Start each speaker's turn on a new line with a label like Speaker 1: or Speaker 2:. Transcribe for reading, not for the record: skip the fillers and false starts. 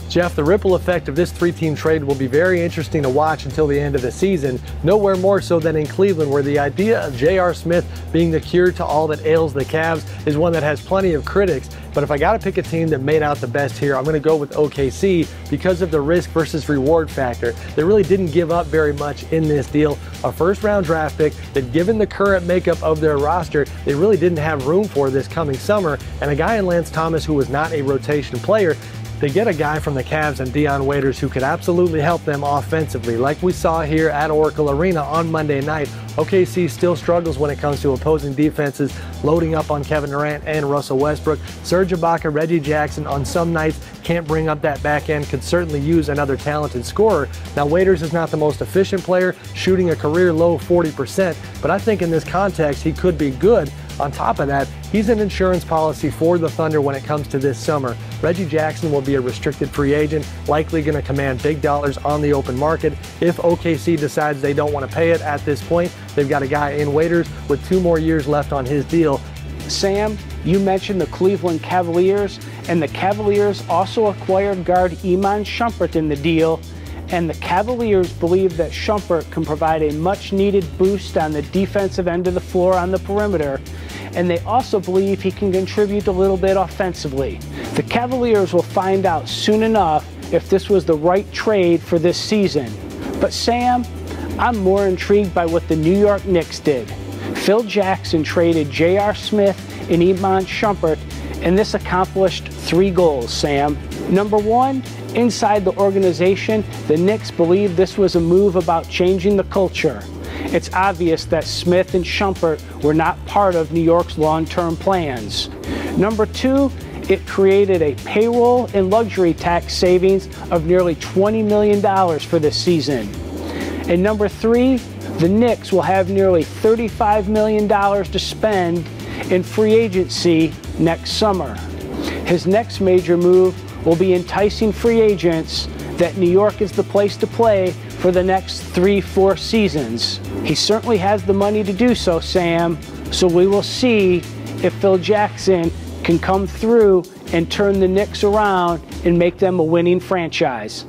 Speaker 1: Jeff, the ripple effect of this three-team trade will be very interesting to watch until the end of the season, nowhere more so than in Cleveland, where the idea of J.R. Smith being the cure to all that ails the Cavs is one that has plenty of critics. But if I got to pick a team that made out the best here, I'm going to go with OKC because of the risk versus reward factor. They really didn't give up very much in this deal. A first-round draft pick that, given the current makeup of their roster, they really didn't have room for this coming summer, and a guy in Lance Thomas who was not a rotation player. They get a guy from the Cavs and Dion Waiters who could absolutely help them offensively. Like we saw here at Oracle Arena on Monday night, OKC still struggles when it comes to opposing defenses, loading up on Kevin Durant and Russell Westbrook. Serge Ibaka, Reggie Jackson on some nights can't bring up that back end, could certainly use another talented scorer. Now, Waiters is not the most efficient player, shooting a career low 40%, but I think in this context he could be good. On top of that, he's an insurance policy for the Thunder when it comes to this summer. Reggie Jackson will be a restricted free agent, likely going to command big dollars on the open market. If OKC decides they don't want to pay it at this point, they've got a guy in Waiters with 2 more years left on his deal.
Speaker 2: Sam, you mentioned the Cleveland Cavaliers, and the Cavaliers also acquired guard Iman Shumpert in the deal, and the Cavaliers believe that Shumpert can provide a much-needed boost on the defensive end of the floor on the perimeter, and they also believe he can contribute a little bit offensively. The Cavaliers will find out soon enough if this was the right trade for this season. But Sam, I'm more intrigued by what the New York Knicks did. Phil Jackson traded J.R. Smith and Iman Shumpert, and this accomplished 3 goals, Sam. Number 1, inside the organization, the Knicks believe this was a move about changing the culture. It's obvious that Smith and Shumpert were not part of New York's long-term plans. Number 2, it created a payroll and luxury tax savings of nearly $20 million for this season. And number 3, the Knicks will have nearly $35 million to spend in free agency next summer. His next major move will be enticing free agents that New York is the place to play for the next 3-4 seasons. He certainly has the money to do so, Sam, so we will see if Phil Jackson can come through and turn the Knicks around and make them a winning franchise.